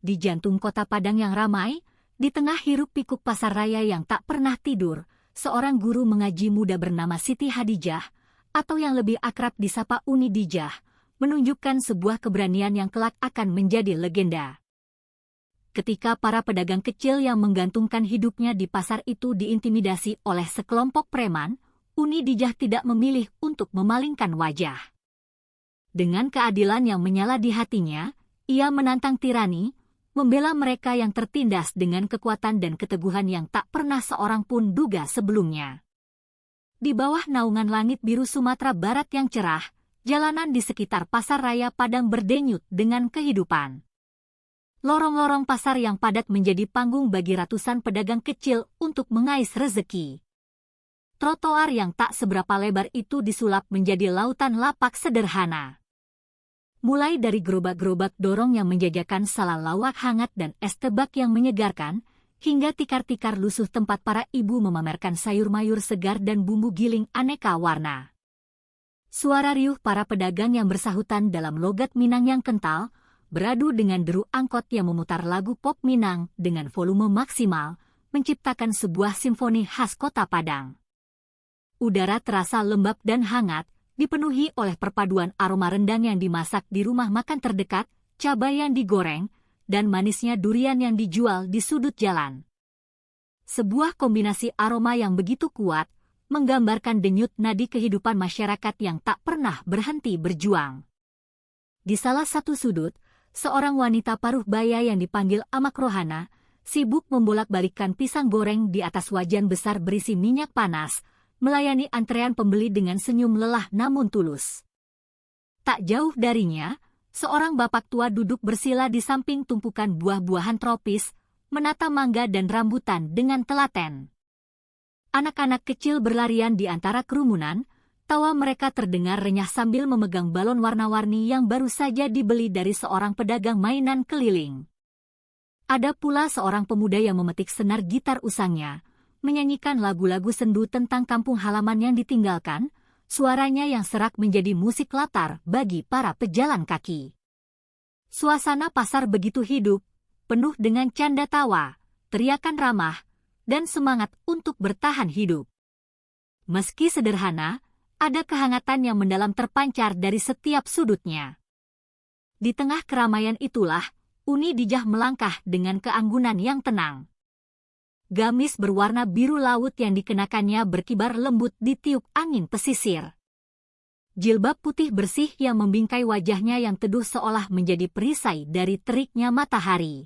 Di jantung kota Padang yang ramai, di tengah hiruk-pikuk pasar raya yang tak pernah tidur, seorang guru mengaji muda bernama Siti Hadijah, atau yang lebih akrab disapa Uni Dijah, menunjukkan sebuah keberanian yang kelak akan menjadi legenda. Ketika para pedagang kecil yang menggantungkan hidupnya di pasar itu diintimidasi oleh sekelompok preman, Uni Dijah tidak memilih untuk memalingkan wajah. Dengan keadilan yang menyala di hatinya, ia menantang tirani, membela mereka yang tertindas dengan kekuatan dan keteguhan yang tak pernah seorang pun duga sebelumnya. Di bawah naungan langit biru Sumatera Barat yang cerah, jalanan di sekitar pasar raya Padang berdenyut dengan kehidupan. Lorong-lorong pasar yang padat menjadi panggung bagi ratusan pedagang kecil untuk mengais rezeki. Trotoar yang tak seberapa lebar itu disulap menjadi lautan lapak sederhana. Mulai dari gerobak-gerobak dorong yang menjajakan salad lawak hangat dan es tebak yang menyegarkan, hingga tikar-tikar lusuh tempat para ibu memamerkan sayur mayur segar dan bumbu giling aneka warna. Suara riuh para pedagang yang bersahutan dalam logat Minang yang kental, beradu dengan deru angkot yang memutar lagu pop Minang dengan volume maksimal, menciptakan sebuah simfoni khas kota Padang. Udara terasa lembab dan hangat, dipenuhi oleh perpaduan aroma rendang yang dimasak di rumah makan terdekat, cabai yang digoreng, dan manisnya durian yang dijual di sudut jalan. Sebuah kombinasi aroma yang begitu kuat, menggambarkan denyut nadi kehidupan masyarakat yang tak pernah berhenti berjuang. Di salah satu sudut, seorang wanita paruh baya yang dipanggil Amak Rohana, sibuk membolak-balikkan pisang goreng di atas wajan besar berisi minyak panas, melayani antrean pembeli dengan senyum lelah namun tulus. Tak jauh darinya, seorang bapak tua duduk bersila di samping tumpukan buah-buahan tropis, menata mangga dan rambutan dengan telaten. Anak-anak kecil berlarian di antara kerumunan, tawa mereka terdengar renyah sambil memegang balon warna-warni yang baru saja dibeli dari seorang pedagang mainan keliling. Ada pula seorang pemuda yang memetik senar gitar usangnya, menyanyikan lagu-lagu sendu tentang kampung halaman yang ditinggalkan, suaranya yang serak menjadi musik latar bagi para pejalan kaki. Suasana pasar begitu hidup, penuh dengan canda tawa, teriakan ramah, dan semangat untuk bertahan hidup. Meski sederhana, ada kehangatan yang mendalam terpancar dari setiap sudutnya. Di tengah keramaian itulah, Uni Dijah melangkah dengan keanggunan yang tenang. Gamis berwarna biru laut yang dikenakannya berkibar lembut ditiup angin pesisir. Jilbab putih bersih yang membingkai wajahnya yang teduh seolah menjadi perisai dari teriknya matahari.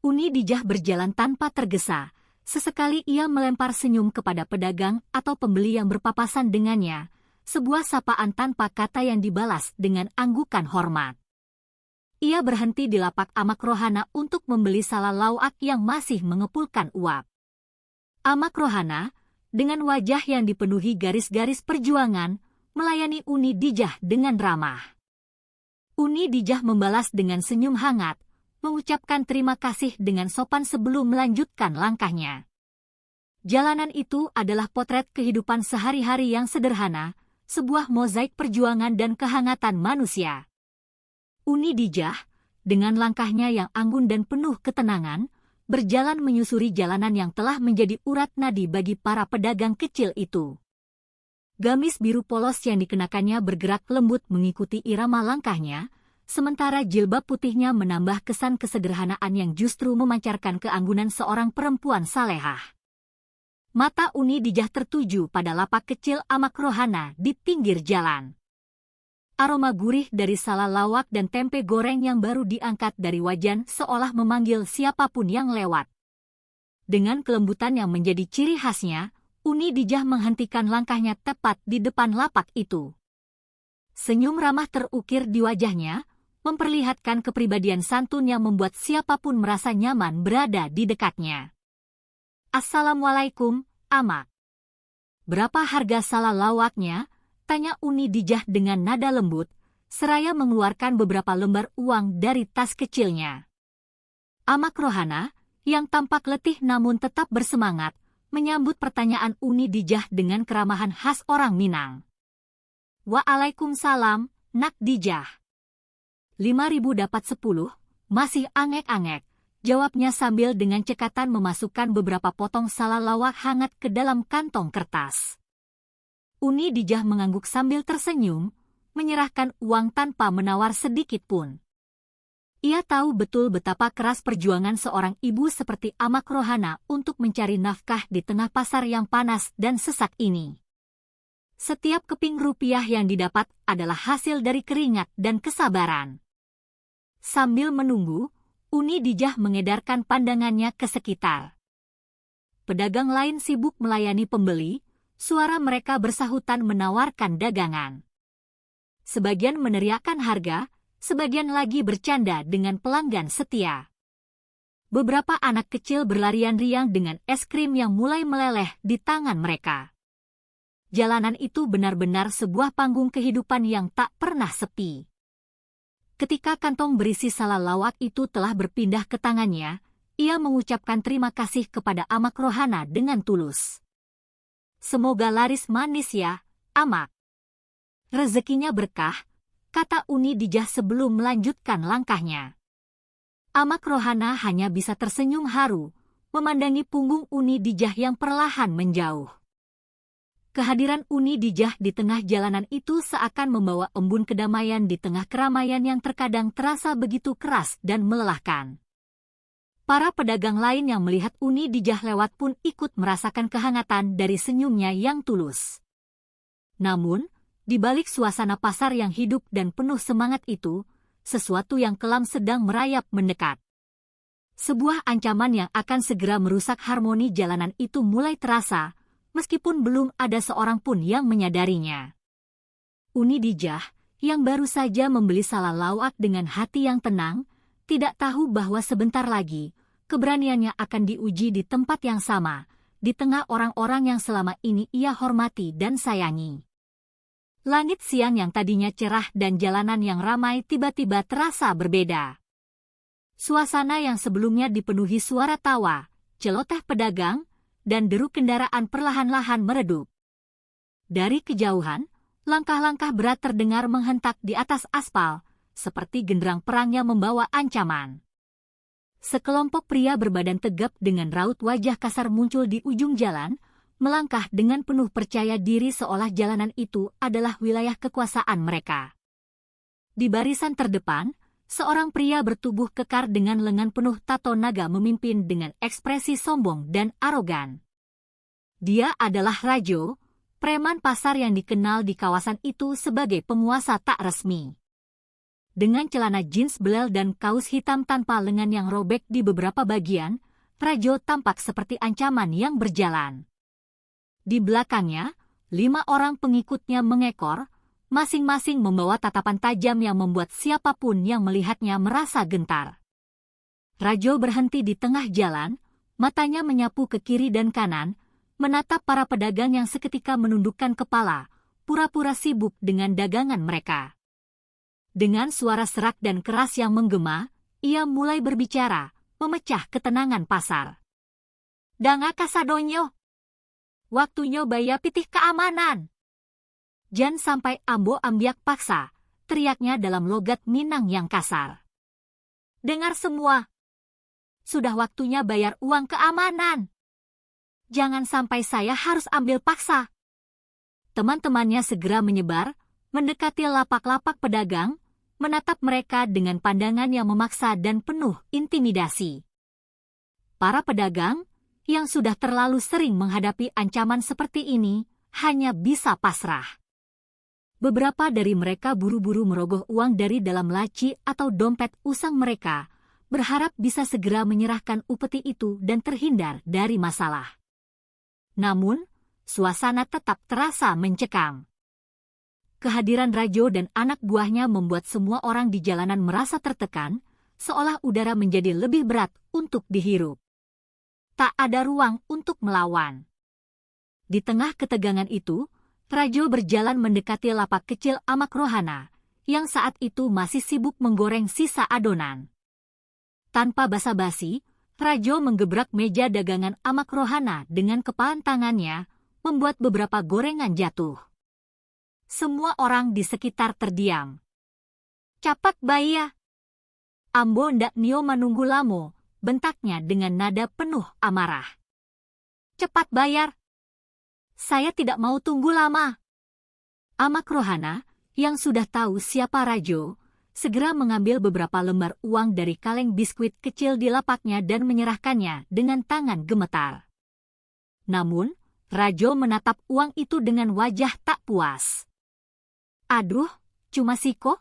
Uni Dijah berjalan tanpa tergesa, sesekali ia melempar senyum kepada pedagang atau pembeli yang berpapasan dengannya, sebuah sapaan tanpa kata yang dibalas dengan anggukan hormat. Ia berhenti di lapak Amak Rohana untuk membeli salad lawak yang masih mengepulkan uap. Amak Rohana, dengan wajah yang dipenuhi garis-garis perjuangan, melayani Uni Dijah dengan ramah. Uni Dijah membalas dengan senyum hangat, mengucapkan terima kasih dengan sopan sebelum melanjutkan langkahnya. Jalanan itu adalah potret kehidupan sehari-hari yang sederhana, sebuah mozaik perjuangan dan kehangatan manusia. Uni Dijah, dengan langkahnya yang anggun dan penuh ketenangan, berjalan menyusuri jalanan yang telah menjadi urat nadi bagi para pedagang kecil itu. Gamis biru polos yang dikenakannya bergerak lembut mengikuti irama langkahnya, sementara jilbab putihnya menambah kesan kesederhanaan yang justru memancarkan keanggunan seorang perempuan salehah. Mata Uni Dijah tertuju pada lapak kecil Amak Rohana di pinggir jalan. Aroma gurih dari salad lawak dan tempe goreng yang baru diangkat dari wajan seolah memanggil siapapun yang lewat. Dengan kelembutan yang menjadi ciri khasnya, Uni Dijah menghentikan langkahnya tepat di depan lapak itu. Senyum ramah terukir di wajahnya, memperlihatkan kepribadian santun yang membuat siapapun merasa nyaman berada di dekatnya. Assalamualaikum, Amak. Berapa harga salad lawaknya? Tanya Uni Dijah dengan nada lembut, seraya mengeluarkan beberapa lembar uang dari tas kecilnya. Amak Rohana, yang tampak letih namun tetap bersemangat, menyambut pertanyaan Uni Dijah dengan keramahan khas orang Minang. Waalaikumsalam, Nak Dijah. 5.000 dapat 10, Masih angek-angek, jawabnya sambil dengan cekatan memasukkan beberapa potong salalawak hangat ke dalam kantong kertas. Uni Dijah mengangguk sambil tersenyum, menyerahkan uang tanpa menawar sedikit pun. Ia tahu betul betapa keras perjuangan seorang ibu seperti Amak Rohana untuk mencari nafkah di tengah pasar yang panas dan sesak ini. Setiap keping rupiah yang didapat adalah hasil dari keringat dan kesabaran. Sambil menunggu, Uni Dijah mengedarkan pandangannya ke sekitar. Pedagang lain sibuk melayani pembeli, suara mereka bersahutan menawarkan dagangan. Sebagian meneriakkan harga, sebagian lagi bercanda dengan pelanggan setia. Beberapa anak kecil berlarian riang dengan es krim yang mulai meleleh di tangan mereka. Jalanan itu benar-benar sebuah panggung kehidupan yang tak pernah sepi. Ketika kantong berisi salalawak itu telah berpindah ke tangannya, ia mengucapkan terima kasih kepada Amak Rohana dengan tulus. Semoga laris manis ya, Amak. Rezekinya berkah, kata Uni Dijah sebelum melanjutkan langkahnya. Amak Rohana hanya bisa tersenyum haru, memandangi punggung Uni Dijah yang perlahan menjauh. Kehadiran Uni Dijah di tengah jalanan itu seakan membawa embun kedamaian di tengah keramaian yang terkadang terasa begitu keras dan melelahkan. Para pedagang lain yang melihat Uni Dijah lewat pun ikut merasakan kehangatan dari senyumnya yang tulus. Namun, di balik suasana pasar yang hidup dan penuh semangat itu, sesuatu yang kelam sedang merayap mendekat. Sebuah ancaman yang akan segera merusak harmoni jalanan itu mulai terasa, meskipun belum ada seorang pun yang menyadarinya. Uni Dijah, yang baru saja membeli salalawak dengan hati yang tenang, tidak tahu bahwa sebentar lagi, keberaniannya akan diuji di tempat yang sama, di tengah orang-orang yang selama ini ia hormati dan sayangi. Langit siang yang tadinya cerah dan jalanan yang ramai tiba-tiba terasa berbeda. Suasana yang sebelumnya dipenuhi suara tawa, celoteh pedagang, dan deru kendaraan perlahan-lahan meredup. Dari kejauhan, langkah-langkah berat terdengar menghentak di atas aspal, seperti genderang perang yang membawa ancaman. Sekelompok pria berbadan tegap dengan raut wajah kasar muncul di ujung jalan, melangkah dengan penuh percaya diri seolah jalanan itu adalah wilayah kekuasaan mereka. Di barisan terdepan, seorang pria bertubuh kekar dengan lengan penuh tato naga memimpin dengan ekspresi sombong dan arogan. Dia adalah Rajo, preman pasar yang dikenal di kawasan itu sebagai penguasa tak resmi. Dengan celana jeans belel dan kaos hitam tanpa lengan yang robek di beberapa bagian, Rajo tampak seperti ancaman yang berjalan. Di belakangnya, 5 orang pengikutnya mengekor, masing-masing membawa tatapan tajam yang membuat siapapun yang melihatnya merasa gentar. Rajo berhenti di tengah jalan, matanya menyapu ke kiri dan kanan, menatap para pedagang yang seketika menundukkan kepala, pura-pura sibuk dengan dagangan mereka. Dengan suara serak dan keras yang menggema, ia mulai berbicara, memecah ketenangan pasar. Danga kasadonyo. Waktunya baya pitih keamanan. Jan sampai ambo ambiak paksa, teriaknya dalam logat Minang yang kasar. Dengar semua. Sudah waktunya bayar uang keamanan. Jangan sampai saya harus ambil paksa. Teman-temannya segera menyebar, mendekati lapak-lapak pedagang, menatap mereka dengan pandangan yang memaksa dan penuh intimidasi. Para pedagang, yang sudah terlalu sering menghadapi ancaman seperti ini, hanya bisa pasrah. Beberapa dari mereka buru-buru merogoh uang dari dalam laci atau dompet usang mereka, berharap bisa segera menyerahkan upeti itu dan terhindar dari masalah. Namun, suasana tetap terasa mencekam. Kehadiran Rajo dan anak buahnya membuat semua orang di jalanan merasa tertekan, seolah udara menjadi lebih berat untuk dihirup. Tak ada ruang untuk melawan. Di tengah ketegangan itu, Rajo berjalan mendekati lapak kecil Amak Rohana, yang saat itu masih sibuk menggoreng sisa adonan. Tanpa basa-basi, Rajo menggebrak meja dagangan Amak Rohana dengan kepalan tangannya, membuat beberapa gorengan jatuh. Semua orang di sekitar terdiam. Capak baya. Ambo ndak nio menunggu lamo, bentaknya dengan nada penuh amarah. Cepat bayar. Saya tidak mau tunggu lama. Amak Rohana, yang sudah tahu siapa Rajo, segera mengambil beberapa lembar uang dari kaleng biskuit kecil di lapaknya dan menyerahkannya dengan tangan gemetar. Namun, Rajo menatap uang itu dengan wajah tak puas. Aduh, cuma siko?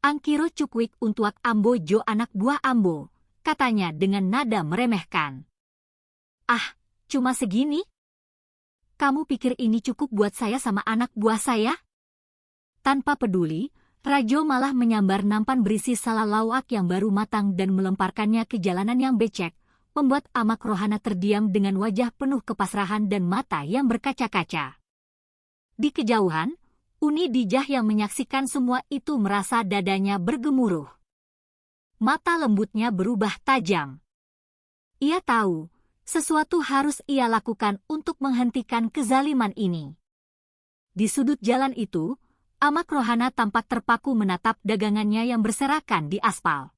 Angkiro cukwik untuk Ambo Jo anak buah Ambo, katanya dengan nada meremehkan. Ah, cuma segini? Kamu pikir ini cukup buat saya sama anak buah saya? Tanpa peduli, Rajo malah menyambar nampan berisi salad lawak yang baru matang dan melemparkannya ke jalanan yang becek, membuat Amak Rohana terdiam dengan wajah penuh kepasrahan dan mata yang berkaca-kaca. Di kejauhan, Uni Dijah yang menyaksikan semua itu merasa dadanya bergemuruh. Mata lembutnya berubah tajam. Ia tahu, sesuatu harus ia lakukan untuk menghentikan kezaliman ini. Di sudut jalan itu, Amak Rohana tampak terpaku menatap dagangannya yang berserakan di aspal.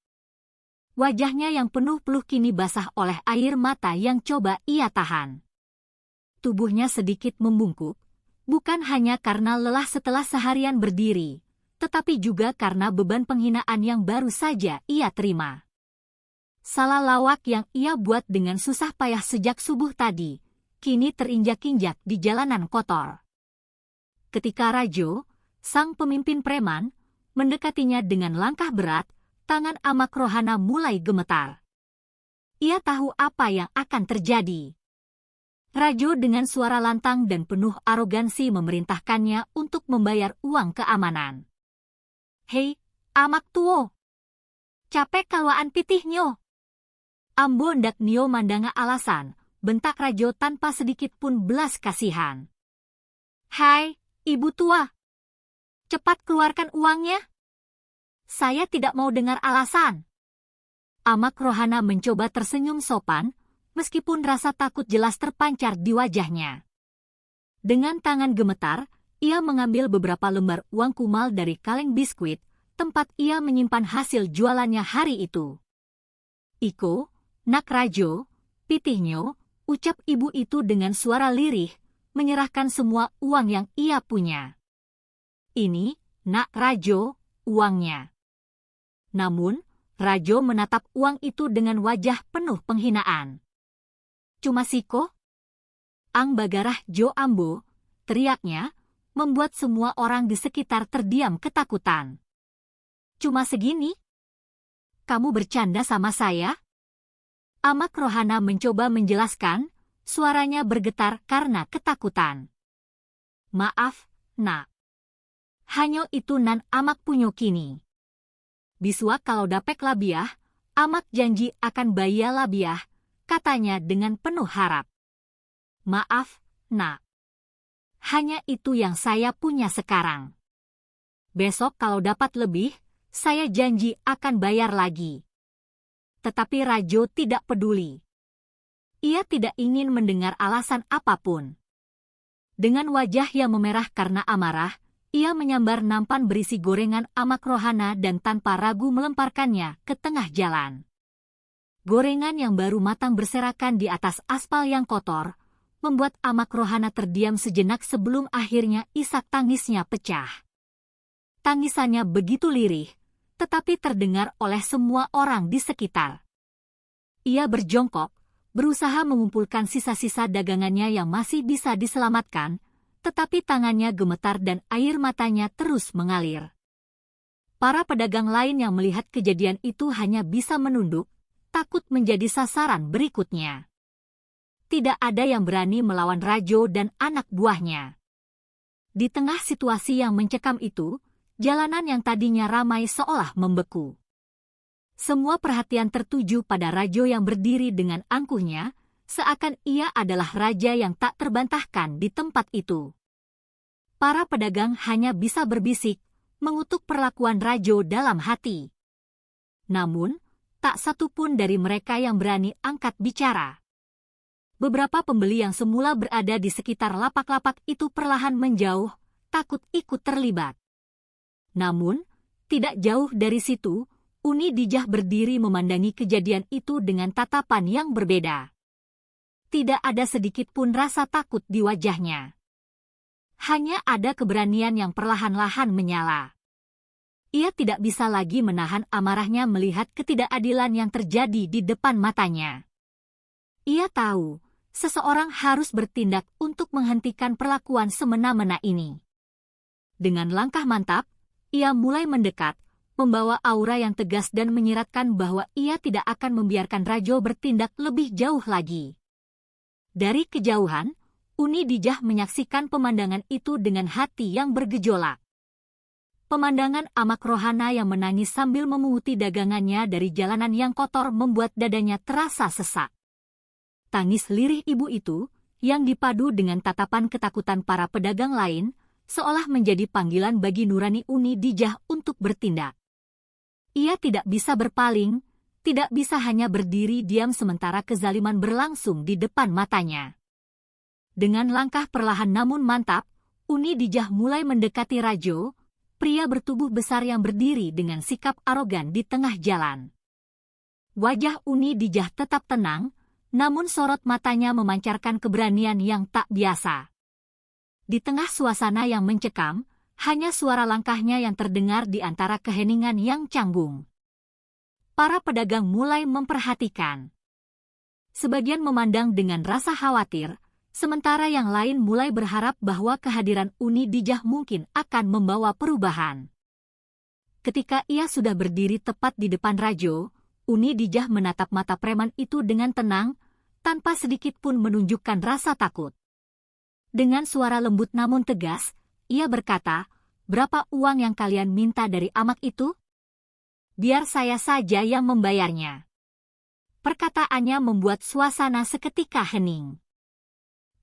Wajahnya yang penuh peluh kini basah oleh air mata yang coba ia tahan. Tubuhnya sedikit membungkuk, bukan hanya karena lelah setelah seharian berdiri, tetapi juga karena beban penghinaan yang baru saja ia terima. Salah lawak yang ia buat dengan susah payah sejak subuh tadi, kini terinjak-injak di jalanan kotor. Ketika Rajo, sang pemimpin preman, mendekatinya dengan langkah berat, tangan Amak Rohana mulai gemetar. Ia tahu apa yang akan terjadi. Rajo dengan suara lantang dan penuh arogansi memerintahkannya untuk membayar uang keamanan. Hei, Amak Tuo! Capek kalwaan pitihnya. Ambo ndak nio mandanga alasan, bentak Rajo tanpa sedikit pun belas kasihan. Hai, Ibu Tua! Cepat keluarkan uangnya. Saya tidak mau dengar alasan. Amak Rohana mencoba tersenyum sopan, meskipun rasa takut jelas terpancar di wajahnya. Dengan tangan gemetar, ia mengambil beberapa lembar uang kumal dari kaleng biskuit, tempat ia menyimpan hasil jualannya hari itu. Iko, nak Rajo, pitihnya, ucap ibu itu dengan suara lirih, menyerahkan semua uang yang ia punya. Ini, nak Rajo, uangnya. Namun, Rajo menatap uang itu dengan wajah penuh penghinaan. Cuma siko? Ang Bagarah Jo Ambo, teriaknya, membuat semua orang di sekitar terdiam ketakutan. Cuma segini? Kamu bercanda sama saya? Amak Rohana mencoba menjelaskan, suaranya bergetar karena ketakutan. Maaf, nak. Hanya itu nan Amak punyo kini. Biswa kalau dapek labiah, Amak janji akan bayar labiah, katanya dengan penuh harap. Maaf, nak. Hanya itu yang saya punya sekarang. Besok kalau dapat lebih, saya janji akan bayar lagi. Tetapi Rajo tidak peduli. Ia tidak ingin mendengar alasan apapun. Dengan wajah yang memerah karena amarah, ia menyambar nampan berisi gorengan Amak Rohana dan tanpa ragu melemparkannya ke tengah jalan. Gorengan yang baru matang berserakan di atas aspal yang kotor, membuat Amak Rohana terdiam sejenak sebelum akhirnya isak tangisnya pecah. Tangisannya begitu lirih, tetapi terdengar oleh semua orang di sekitar. Ia berjongkok, berusaha mengumpulkan sisa-sisa dagangannya yang masih bisa diselamatkan, tetapi tangannya gemetar dan air matanya terus mengalir. Para pedagang lain yang melihat kejadian itu hanya bisa menunduk, takut menjadi sasaran berikutnya. Tidak ada yang berani melawan Rajo dan anak buahnya. Di tengah situasi yang mencekam itu, jalanan yang tadinya ramai seolah membeku. Semua perhatian tertuju pada Rajo yang berdiri dengan angkuhnya, seakan ia adalah raja yang tak terbantahkan di tempat itu. Para pedagang hanya bisa berbisik, mengutuk perlakuan Rajo dalam hati. Namun, tak satu pun dari mereka yang berani angkat bicara. Beberapa pembeli yang semula berada di sekitar lapak-lapak itu perlahan menjauh, takut ikut terlibat. Namun, tidak jauh dari situ, Uni Dijah berdiri memandangi kejadian itu dengan tatapan yang berbeda. Tidak ada sedikit pun rasa takut di wajahnya. Hanya ada keberanian yang perlahan-lahan menyala. Ia tidak bisa lagi menahan amarahnya melihat ketidakadilan yang terjadi di depan matanya. Ia tahu, seseorang harus bertindak untuk menghentikan perlakuan semena-mena ini. Dengan langkah mantap, ia mulai mendekat, membawa aura yang tegas dan menyiratkan bahwa ia tidak akan membiarkan Rajo bertindak lebih jauh lagi. Dari kejauhan, Uni Dijah menyaksikan pemandangan itu dengan hati yang bergejolak. Pemandangan Amak Rohana yang menangis sambil memunguti dagangannya dari jalanan yang kotor membuat dadanya terasa sesak. Tangis lirih ibu itu, yang dipadu dengan tatapan ketakutan para pedagang lain, seolah menjadi panggilan bagi nurani Uni Dijah untuk bertindak. Ia tidak bisa berpaling, tidak bisa hanya berdiri diam sementara kezaliman berlangsung di depan matanya. Dengan langkah perlahan namun mantap, Uni Dijah mulai mendekati Rajo, pria bertubuh besar yang berdiri dengan sikap arogan di tengah jalan. Wajah Uni Dijah tetap tenang, namun sorot matanya memancarkan keberanian yang tak biasa. Di tengah suasana yang mencekam, hanya suara langkahnya yang terdengar di antara keheningan yang canggung. Para pedagang mulai memperhatikan. Sebagian memandang dengan rasa khawatir, sementara yang lain mulai berharap bahwa kehadiran Uni Dijah mungkin akan membawa perubahan. Ketika ia sudah berdiri tepat di depan Rajo, Uni Dijah menatap mata preman itu dengan tenang, tanpa sedikit pun menunjukkan rasa takut. Dengan suara lembut namun tegas, ia berkata, "Berapa uang yang kalian minta dari Amak itu? Biar saya saja yang membayarnya." Perkataannya membuat suasana seketika hening.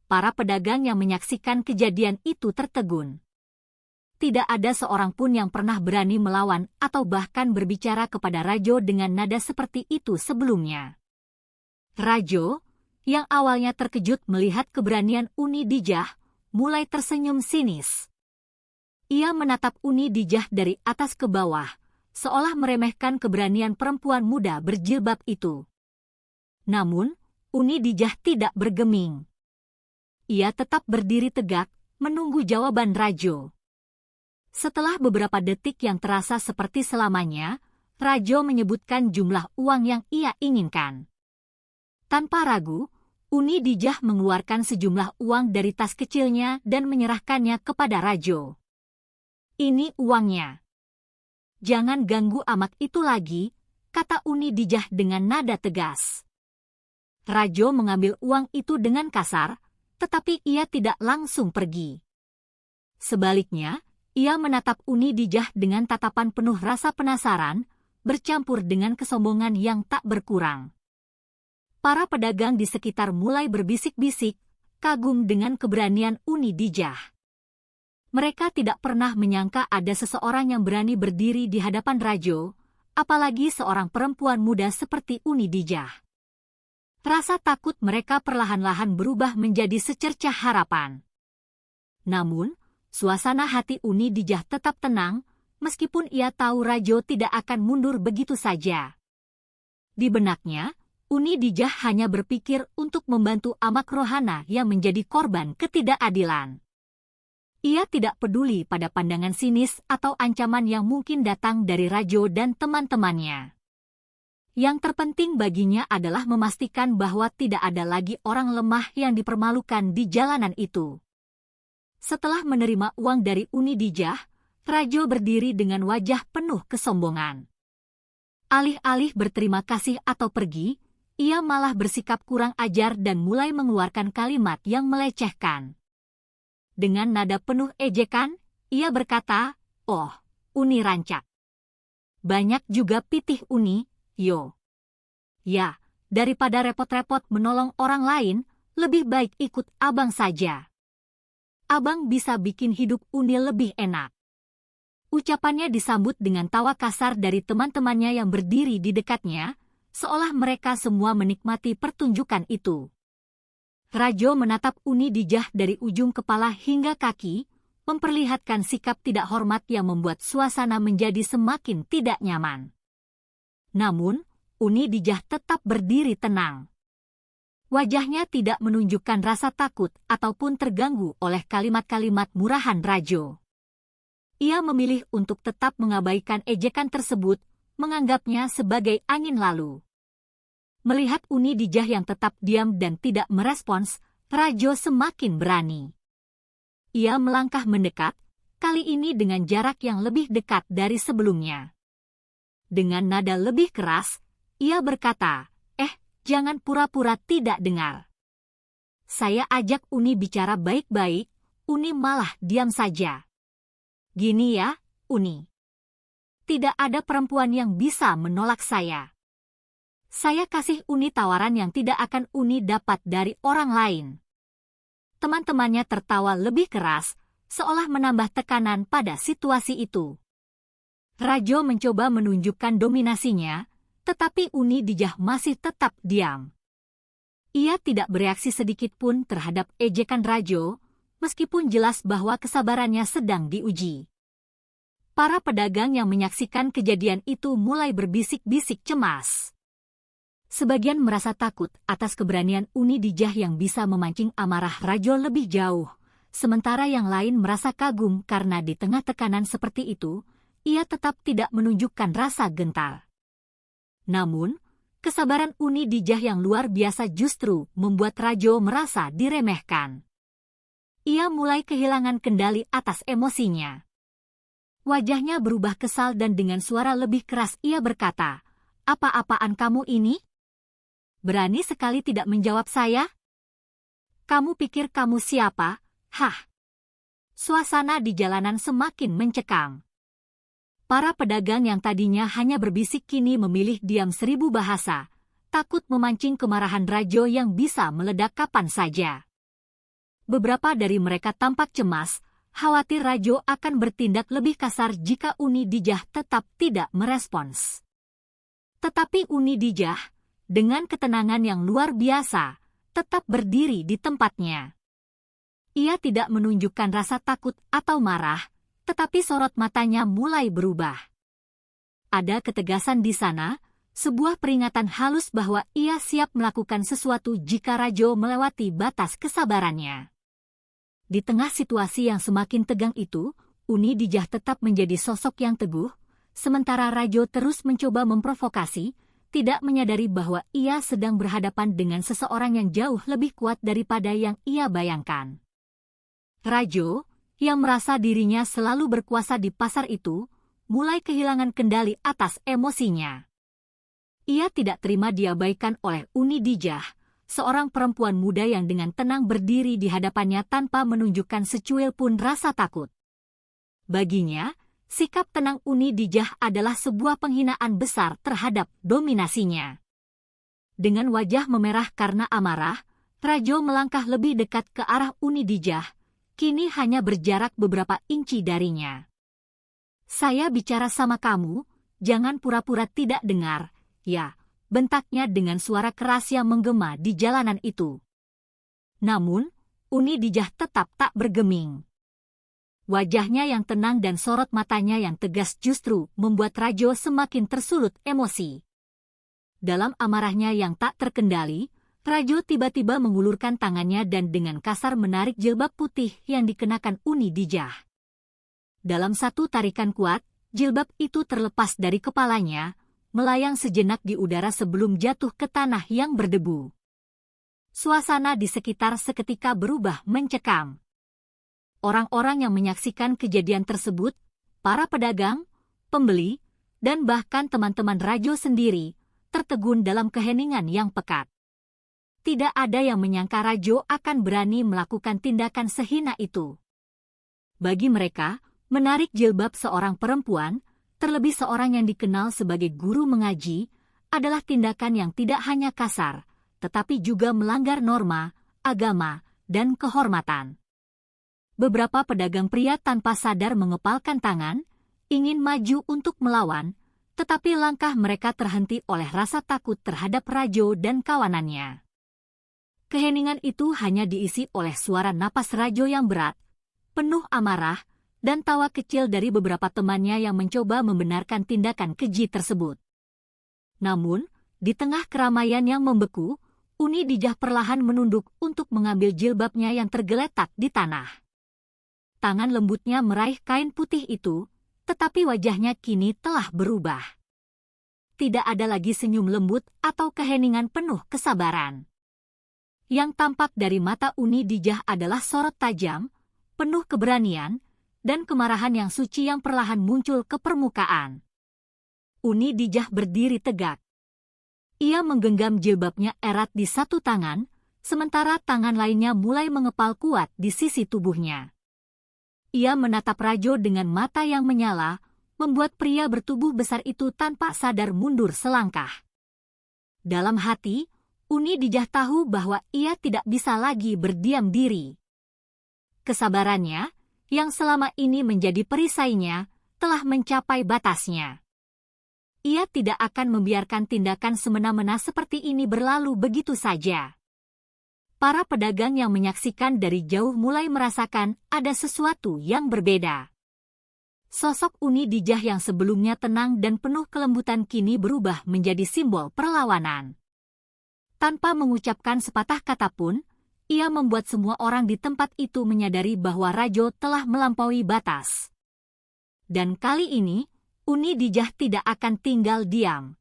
Para pedagang yang menyaksikan kejadian itu tertegun. Tidak ada seorang pun yang pernah berani melawan atau bahkan berbicara kepada Rajo dengan nada seperti itu sebelumnya. Rajo, yang awalnya terkejut melihat keberanian Uni Dijah, mulai tersenyum sinis. Ia menatap Uni Dijah dari atas ke bawah, seolah meremehkan keberanian perempuan muda berjilbab itu. Namun, Uni Dijah tidak bergeming. Ia tetap berdiri tegak, menunggu jawaban Rajo. Setelah beberapa detik yang terasa seperti selamanya, Rajo menyebutkan jumlah uang yang ia inginkan. Tanpa ragu, Uni Dijah mengeluarkan sejumlah uang dari tas kecilnya dan menyerahkannya kepada Rajo. "Ini uangnya. Jangan ganggu Amak itu lagi," kata Uni Dijah dengan nada tegas. Rajo mengambil uang itu dengan kasar, tetapi ia tidak langsung pergi. Sebaliknya, ia menatap Uni Dijah dengan tatapan penuh rasa penasaran, bercampur dengan kesombongan yang tak berkurang. Para pedagang di sekitar mulai berbisik-bisik, kagum dengan keberanian Uni Dijah. Mereka tidak pernah menyangka ada seseorang yang berani berdiri di hadapan Rajo, apalagi seorang perempuan muda seperti Uni Dijah. Rasa takut mereka perlahan-lahan berubah menjadi secercah harapan. Namun, suasana hati Uni Dijah tetap tenang, meskipun ia tahu Rajo tidak akan mundur begitu saja. Di benaknya, Uni Dijah hanya berpikir untuk membantu Amak Rohana yang menjadi korban ketidakadilan. Ia tidak peduli pada pandangan sinis atau ancaman yang mungkin datang dari Rajo dan teman-temannya. Yang terpenting baginya adalah memastikan bahwa tidak ada lagi orang lemah yang dipermalukan di jalanan itu. Setelah menerima uang dari Uni Dijah, Rajo berdiri dengan wajah penuh kesombongan. Alih-alih berterima kasih atau pergi, ia malah bersikap kurang ajar dan mulai mengeluarkan kalimat yang melecehkan. Dengan nada penuh ejekan, ia berkata, "Oh, Uni rancak. Banyak juga pitih Uni, yo. Ya, daripada repot-repot menolong orang lain, lebih baik ikut abang saja. Abang bisa bikin hidup Uni lebih enak." Ucapannya disambut dengan tawa kasar dari teman-temannya yang berdiri di dekatnya, seolah mereka semua menikmati pertunjukan itu. Rajo menatap Uni Dijah dari ujung kepala hingga kaki, memperlihatkan sikap tidak hormat yang membuat suasana menjadi semakin tidak nyaman. Namun, Uni Dijah tetap berdiri tenang. Wajahnya tidak menunjukkan rasa takut ataupun terganggu oleh kalimat-kalimat murahan Rajo. Ia memilih untuk tetap mengabaikan ejekan tersebut, menganggapnya sebagai angin lalu. Melihat Uni Dijah yang tetap diam dan tidak merespons, Rajo semakin berani. Ia melangkah mendekat, kali ini dengan jarak yang lebih dekat dari sebelumnya. Dengan nada lebih keras, ia berkata, "Jangan pura-pura tidak dengar. Saya ajak Uni bicara baik-baik, Uni malah diam saja. Gini ya, Uni. Tidak ada perempuan yang bisa menolak saya. Saya kasih Uni tawaran yang tidak akan Uni dapat dari orang lain." Teman-temannya tertawa lebih keras, seolah menambah tekanan pada situasi itu. Rajo mencoba menunjukkan dominasinya, tetapi Uni Dijah masih tetap diam. Ia tidak bereaksi sedikit pun terhadap ejekan Rajo, meskipun jelas bahwa kesabarannya sedang diuji. Para pedagang yang menyaksikan kejadian itu mulai berbisik-bisik cemas. Sebagian merasa takut atas keberanian Uni Dijah yang bisa memancing amarah Rajo lebih jauh, sementara yang lain merasa kagum karena di tengah tekanan seperti itu, ia tetap tidak menunjukkan rasa gentar. Namun, kesabaran Uni Dijah yang luar biasa justru membuat Rajo merasa diremehkan. Ia mulai kehilangan kendali atas emosinya. Wajahnya berubah kesal dan dengan suara lebih keras ia berkata, "Apa-apaan kamu ini? Berani sekali tidak menjawab saya? Kamu pikir kamu siapa? Hah!" Suasana di jalanan semakin mencekam. Para pedagang yang tadinya hanya berbisik kini memilih diam 1000 bahasa, takut memancing kemarahan Rajo yang bisa meledak kapan saja. Beberapa dari mereka tampak cemas, khawatir Rajo akan bertindak lebih kasar jika Uni Dijah tetap tidak merespons. Tetapi Uni Dijah, dengan ketenangan yang luar biasa, tetap berdiri di tempatnya. Ia tidak menunjukkan rasa takut atau marah, tetapi sorot matanya mulai berubah. Ada ketegasan di sana, sebuah peringatan halus bahwa ia siap melakukan sesuatu jika Rajo melewati batas kesabarannya. Di tengah situasi yang semakin tegang itu, Uni Dijah tetap menjadi sosok yang teguh, sementara Rajo terus mencoba memprovokasi, tidak menyadari bahwa ia sedang berhadapan dengan seseorang yang jauh lebih kuat daripada yang ia bayangkan. Rajo, yang merasa dirinya selalu berkuasa di pasar itu, mulai kehilangan kendali atas emosinya. Ia tidak terima diabaikan oleh Uni Dijah, seorang perempuan muda yang dengan tenang berdiri di hadapannya tanpa menunjukkan secuil pun rasa takut. Baginya, sikap tenang Uni Dijah adalah sebuah penghinaan besar terhadap dominasinya. Dengan wajah memerah karena amarah, Rajo melangkah lebih dekat ke arah Uni Dijah, kini hanya berjarak beberapa inci darinya. "Saya bicara sama kamu, jangan pura-pura tidak dengar, ya," bentaknya dengan suara keras yang menggema di jalanan itu. Namun, Uni Dijah tetap tak bergeming. Wajahnya yang tenang dan sorot matanya yang tegas justru membuat Rajo semakin tersulut emosi. Dalam amarahnya yang tak terkendali, Rajo tiba-tiba mengulurkan tangannya dan dengan kasar menarik jilbab putih yang dikenakan Uni Dijah. Dalam satu tarikan kuat, jilbab itu terlepas dari kepalanya, melayang sejenak di udara sebelum jatuh ke tanah yang berdebu. Suasana di sekitar seketika berubah mencekam. Orang-orang yang menyaksikan kejadian tersebut, para pedagang, pembeli, dan bahkan teman-teman Rajo sendiri, tertegun dalam keheningan yang pekat. Tidak ada yang menyangka Rajo akan berani melakukan tindakan sehina itu. Bagi mereka, menarik jilbab seorang perempuan, terlebih seorang yang dikenal sebagai guru mengaji, adalah tindakan yang tidak hanya kasar, tetapi juga melanggar norma, agama, dan kehormatan. Beberapa pedagang pria tanpa sadar mengepalkan tangan, ingin maju untuk melawan, tetapi langkah mereka terhenti oleh rasa takut terhadap Rajo dan kawanannya. Keheningan itu hanya diisi oleh suara napas Rajo yang berat, penuh amarah, dan tawa kecil dari beberapa temannya yang mencoba membenarkan tindakan keji tersebut. Namun, di tengah keramaian yang membeku, Uni Dijah perlahan menunduk untuk mengambil jilbabnya yang tergeletak di tanah. Tangan lembutnya meraih kain putih itu, tetapi wajahnya kini telah berubah. Tidak ada lagi senyum lembut atau keheningan penuh kesabaran. Yang tampak dari mata Uni Dijah adalah sorot tajam, penuh keberanian, dan kemarahan yang suci yang perlahan muncul ke permukaan. Uni Dijah berdiri tegak. Ia menggenggam jilbabnya erat di satu tangan, sementara tangan lainnya mulai mengepal kuat di sisi tubuhnya. Ia menatap Rajo dengan mata yang menyala, membuat pria bertubuh besar itu tanpa sadar mundur selangkah. Dalam hati, Uni Dijah tahu bahwa ia tidak bisa lagi berdiam diri. Kesabarannya, yang selama ini menjadi perisainya, telah mencapai batasnya. Ia tidak akan membiarkan tindakan semena-mena seperti ini berlalu begitu saja. Para pedagang yang menyaksikan dari jauh mulai merasakan ada sesuatu yang berbeda. Sosok Uni Dijah yang sebelumnya tenang dan penuh kelembutan kini berubah menjadi simbol perlawanan. Tanpa mengucapkan sepatah kata pun, ia membuat semua orang di tempat itu menyadari bahwa Rajo telah melampaui batas. Dan kali ini, Uni Dijah tidak akan tinggal diam.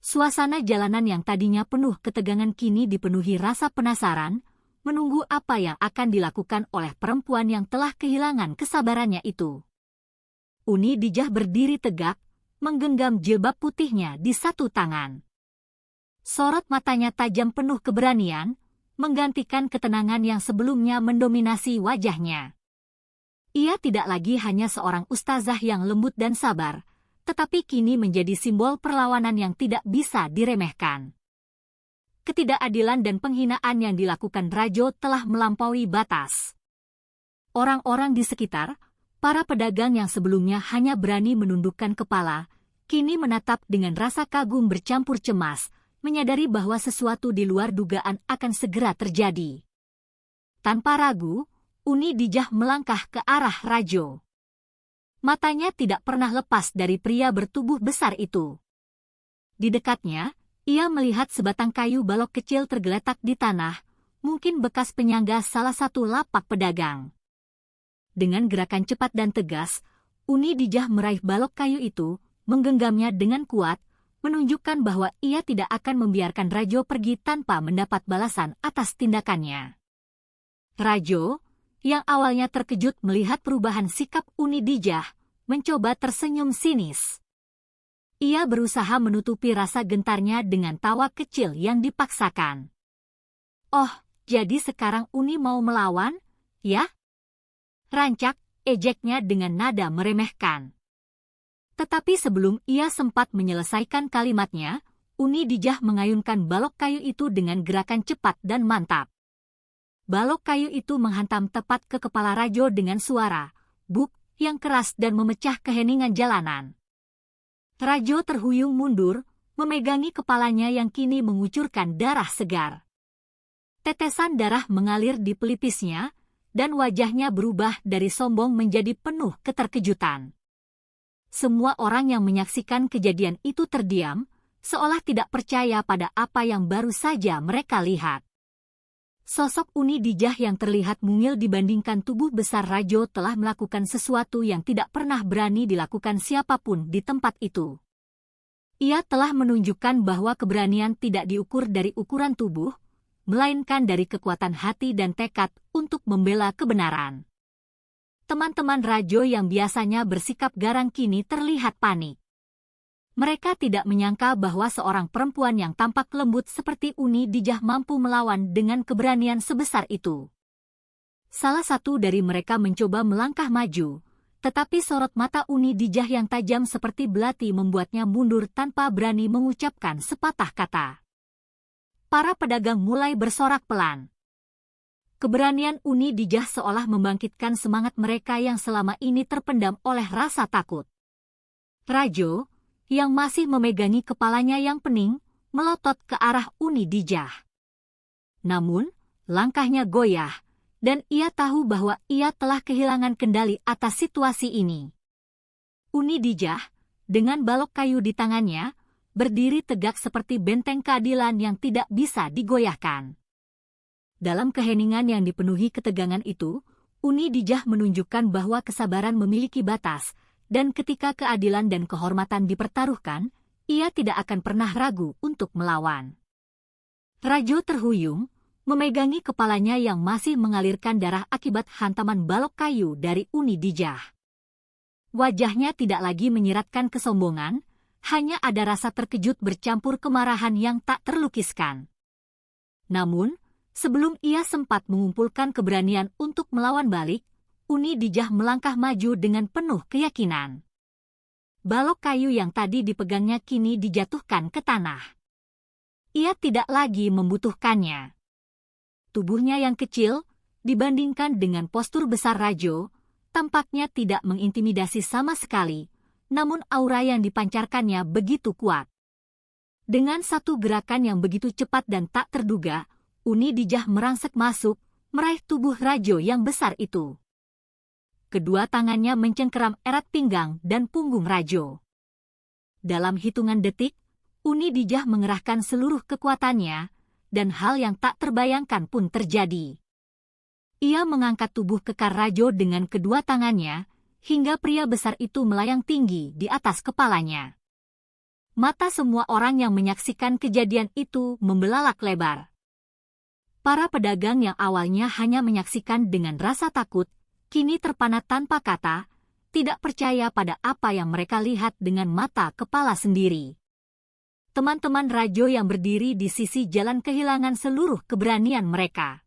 Suasana jalanan yang tadinya penuh ketegangan kini dipenuhi rasa penasaran, menunggu apa yang akan dilakukan oleh perempuan yang telah kehilangan kesabarannya itu. Uni Dijah berdiri tegak, menggenggam jilbab putihnya di satu tangan. Sorot matanya tajam penuh keberanian, menggantikan ketenangan yang sebelumnya mendominasi wajahnya. Ia tidak lagi hanya seorang ustazah yang lembut dan sabar, tetapi kini menjadi simbol perlawanan yang tidak bisa diremehkan. Ketidakadilan dan penghinaan yang dilakukan Rajo telah melampaui batas. Orang-orang di sekitar, para pedagang yang sebelumnya hanya berani menundukkan kepala, kini menatap dengan rasa kagum bercampur cemas, menyadari bahwa sesuatu di luar dugaan akan segera terjadi. Tanpa ragu, Uni Dijah melangkah ke arah Rajo. Matanya tidak pernah lepas dari pria bertubuh besar itu. Di dekatnya, ia melihat sebatang kayu balok kecil tergeletak di tanah, mungkin bekas penyangga salah satu lapak pedagang. Dengan gerakan cepat dan tegas, Uni Dijah meraih balok kayu itu, menggenggamnya dengan kuat, menunjukkan bahwa ia tidak akan membiarkan Rajo pergi tanpa mendapat balasan atas tindakannya. Rajo, yang awalnya terkejut melihat perubahan sikap Uni Dijah, mencoba tersenyum sinis. Ia berusaha menutupi rasa gentarnya dengan tawa kecil yang dipaksakan. "Oh, jadi sekarang Uni mau melawan, ya?" Rancak, ejeknya dengan nada meremehkan. Tetapi sebelum ia sempat menyelesaikan kalimatnya, Uni Dijah mengayunkan balok kayu itu dengan gerakan cepat dan mantap. Balok kayu itu menghantam tepat ke kepala Rajo dengan suara "buk" yang keras dan memecah keheningan jalanan. Rajo terhuyung mundur, memegangi kepalanya yang kini mengucurkan darah segar. Tetesan darah mengalir di pelipisnya, dan wajahnya berubah dari sombong menjadi penuh keterkejutan. Semua orang yang menyaksikan kejadian itu terdiam, seolah tidak percaya pada apa yang baru saja mereka lihat. Sosok Uni Dijah yang terlihat mungil dibandingkan tubuh besar Rajo telah melakukan sesuatu yang tidak pernah berani dilakukan siapapun di tempat itu. Ia telah menunjukkan bahwa keberanian tidak diukur dari ukuran tubuh, melainkan dari kekuatan hati dan tekad untuk membela kebenaran. Teman-teman Rajo yang biasanya bersikap garang kini terlihat panik. Mereka tidak menyangka bahwa seorang perempuan yang tampak lembut seperti Uni Dijah mampu melawan dengan keberanian sebesar itu. Salah satu dari mereka mencoba melangkah maju, tetapi sorot mata Uni Dijah yang tajam seperti belati membuatnya mundur tanpa berani mengucapkan sepatah kata. Para pedagang mulai bersorak pelan. Keberanian Uni Dijah seolah membangkitkan semangat mereka yang selama ini terpendam oleh rasa takut. Rajo, yang masih memegangi kepalanya yang pening, melotot ke arah Uni Dijah. Namun, langkahnya goyah, dan ia tahu bahwa ia telah kehilangan kendali atas situasi ini. Uni Dijah, dengan balok kayu di tangannya, berdiri tegak seperti benteng keadilan yang tidak bisa digoyahkan. Dalam keheningan yang dipenuhi ketegangan itu, Uni Dijah menunjukkan bahwa kesabaran memiliki batas, dan ketika keadilan dan kehormatan dipertaruhkan, ia tidak akan pernah ragu untuk melawan. Rajo terhuyung, memegangi kepalanya yang masih mengalirkan darah akibat hantaman balok kayu dari Uni Dijah. Wajahnya tidak lagi menyiratkan kesombongan, hanya ada rasa terkejut bercampur kemarahan yang tak terlukiskan. Namun, sebelum ia sempat mengumpulkan keberanian untuk melawan balik, Uni Dijah melangkah maju dengan penuh keyakinan. Balok kayu yang tadi dipegangnya kini dijatuhkan ke tanah. Ia tidak lagi membutuhkannya. Tubuhnya yang kecil, dibandingkan dengan postur besar Rajo, tampaknya tidak mengintimidasi sama sekali, namun aura yang dipancarkannya begitu kuat. Dengan satu gerakan yang begitu cepat dan tak terduga, Uni Dijah merangsek masuk, meraih tubuh Rajo yang besar itu. Kedua tangannya mencengkeram erat pinggang dan punggung Rajo. Dalam hitungan detik, Uni Dijah mengerahkan seluruh kekuatannya, dan hal yang tak terbayangkan pun terjadi. Ia mengangkat tubuh kekar Rajo dengan kedua tangannya, hingga pria besar itu melayang tinggi di atas kepalanya. Mata semua orang yang menyaksikan kejadian itu membelalak lebar. Para pedagang yang awalnya hanya menyaksikan dengan rasa takut, kini terpana tanpa kata, tidak percaya pada apa yang mereka lihat dengan mata kepala sendiri. Teman-teman Rajo yang berdiri di sisi jalan kehilangan seluruh keberanian mereka.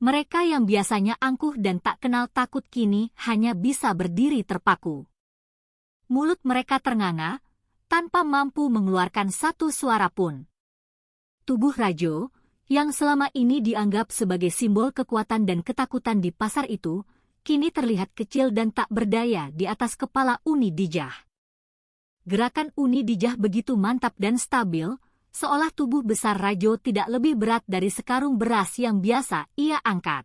Mereka yang biasanya angkuh dan tak kenal takut kini hanya bisa berdiri terpaku. Mulut mereka ternganga, tanpa mampu mengeluarkan satu suara pun. Tubuh Rajo, yang selama ini dianggap sebagai simbol kekuatan dan ketakutan di pasar itu, kini terlihat kecil dan tak berdaya di atas kepala Uni Dijah. Gerakan Uni Dijah begitu mantap dan stabil, seolah tubuh besar Rajo tidak lebih berat dari sekarung beras yang biasa ia angkat.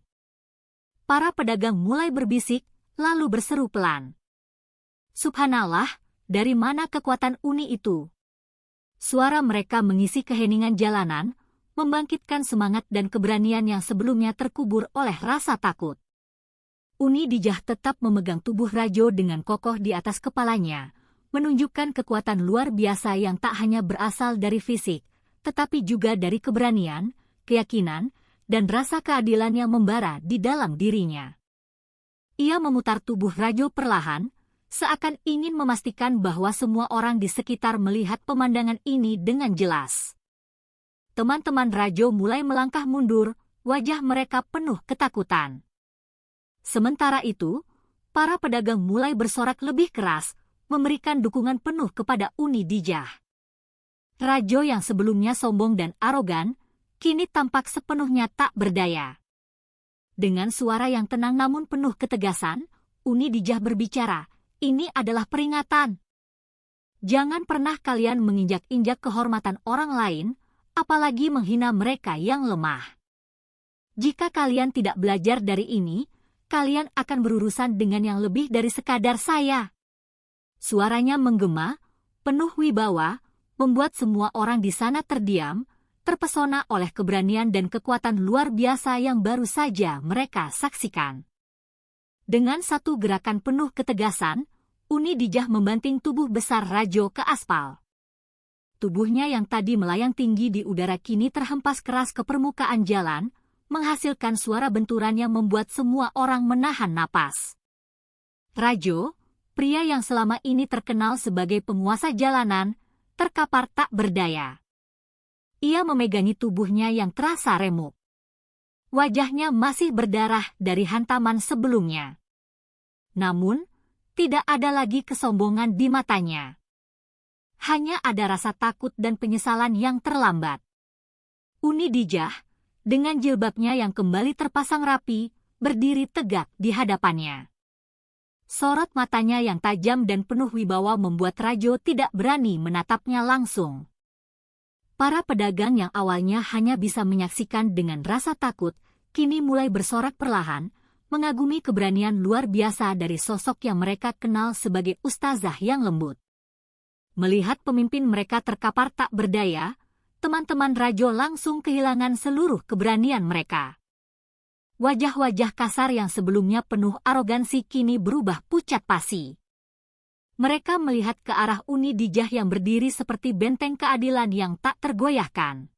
Para pedagang mulai berbisik, lalu berseru pelan. Subhanallah, dari mana kekuatan Uni itu? Suara mereka mengisi keheningan jalanan, membangkitkan semangat dan keberanian yang sebelumnya terkubur oleh rasa takut. Uni Dijah tetap memegang tubuh Rajo dengan kokoh di atas kepalanya, menunjukkan kekuatan luar biasa yang tak hanya berasal dari fisik, tetapi juga dari keberanian, keyakinan, dan rasa keadilan yang membara di dalam dirinya. Ia memutar tubuh Rajo perlahan, seakan ingin memastikan bahwa semua orang di sekitar melihat pemandangan ini dengan jelas. Teman-teman Rajo mulai melangkah mundur, wajah mereka penuh ketakutan. Sementara itu, para pedagang mulai bersorak lebih keras, memberikan dukungan penuh kepada Uni Dijah. Rajo yang sebelumnya sombong dan arogan, kini tampak sepenuhnya tak berdaya. Dengan suara yang tenang namun penuh ketegasan, Uni Dijah berbicara, "Ini adalah peringatan. Jangan pernah kalian menginjak-injak kehormatan orang lain, apalagi menghina mereka yang lemah. Jika kalian tidak belajar dari ini, kalian akan berurusan dengan yang lebih dari sekadar saya." Suaranya menggema, penuh wibawa, membuat semua orang di sana terdiam, terpesona oleh keberanian dan kekuatan luar biasa yang baru saja mereka saksikan. Dengan satu gerakan penuh ketegasan, Uni Dijah membanting tubuh besar Rajo ke aspal. Tubuhnya yang tadi melayang tinggi di udara kini terhempas keras ke permukaan jalan, menghasilkan suara benturan yang membuat semua orang menahan napas. Rajo, pria yang selama ini terkenal sebagai penguasa jalanan, terkapar tak berdaya. Ia memegangi tubuhnya yang terasa remuk. Wajahnya masih berdarah dari hantaman sebelumnya. Namun, tidak ada lagi kesombongan di matanya. Hanya ada rasa takut dan penyesalan yang terlambat. Uni Dijah, dengan jilbabnya yang kembali terpasang rapi, berdiri tegak di hadapannya. Sorot matanya yang tajam dan penuh wibawa membuat Rajo tidak berani menatapnya langsung. Para pedagang yang awalnya hanya bisa menyaksikan dengan rasa takut, kini mulai bersorak perlahan, mengagumi keberanian luar biasa dari sosok yang mereka kenal sebagai ustazah yang lembut. Melihat pemimpin mereka terkapar tak berdaya, teman-teman Rajo langsung kehilangan seluruh keberanian mereka. Wajah-wajah kasar yang sebelumnya penuh arogansi kini berubah pucat pasi. Mereka melihat ke arah Uni Dijah yang berdiri seperti benteng keadilan yang tak tergoyahkan.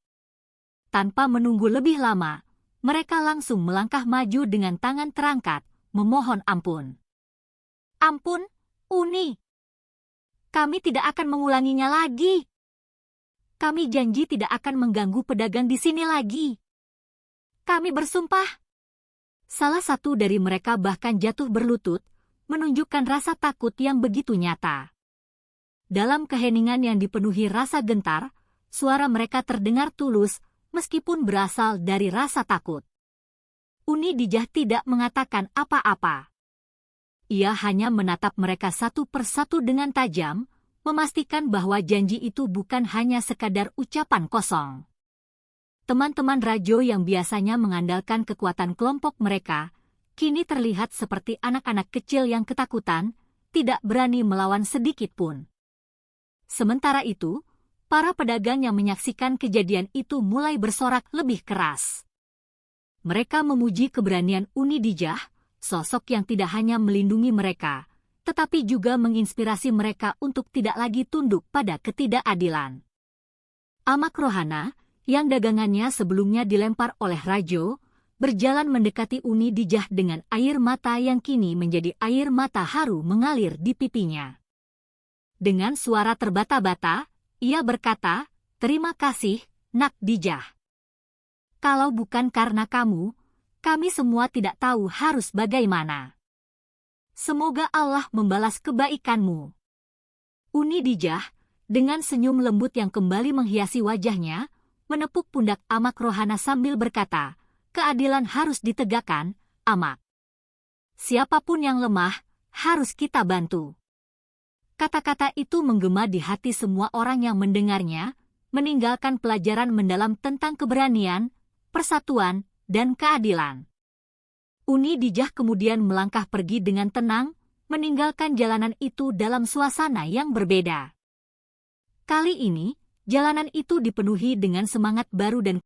Tanpa menunggu lebih lama, mereka langsung melangkah maju dengan tangan terangkat, memohon ampun. Ampun, Uni. Kami tidak akan mengulanginya lagi. Kami janji tidak akan mengganggu pedagang di sini lagi. Kami bersumpah. Salah satu dari mereka bahkan jatuh berlutut, menunjukkan rasa takut yang begitu nyata. Dalam keheningan yang dipenuhi rasa gentar, suara mereka terdengar tulus, meskipun berasal dari rasa takut. Uni Dijah tidak mengatakan apa-apa. Ia hanya menatap mereka satu persatu dengan tajam, memastikan bahwa janji itu bukan hanya sekadar ucapan kosong. Teman-teman Rajo yang biasanya mengandalkan kekuatan kelompok mereka, kini terlihat seperti anak-anak kecil yang ketakutan, tidak berani melawan sedikit pun. Sementara itu, para pedagang yang menyaksikan kejadian itu mulai bersorak lebih keras. Mereka memuji keberanian Uni Dijah, sosok yang tidak hanya melindungi mereka, tetapi juga menginspirasi mereka untuk tidak lagi tunduk pada ketidakadilan. Amak Rohana, yang dagangannya sebelumnya dilempar oleh Rajo, berjalan mendekati Uni Dijah dengan air mata yang kini menjadi air mata haru mengalir di pipinya. Dengan suara terbata-bata, ia berkata, "Terima kasih, Nak Dijah. Kalau bukan karena kamu, kami semua tidak tahu harus bagaimana. Semoga Allah membalas kebaikanmu." Uni Dijah, dengan senyum lembut yang kembali menghiasi wajahnya, menepuk pundak Amak Rohana sambil berkata, "Keadilan harus ditegakkan, Amak. Siapapun yang lemah, harus kita bantu." Kata-kata itu menggema di hati semua orang yang mendengarnya, meninggalkan pelajaran mendalam tentang keberanian, persatuan, dan keadilan. Uni Dijah kemudian melangkah pergi dengan tenang, meninggalkan jalanan itu dalam suasana yang berbeda. Kali ini, jalanan itu dipenuhi dengan semangat baru dan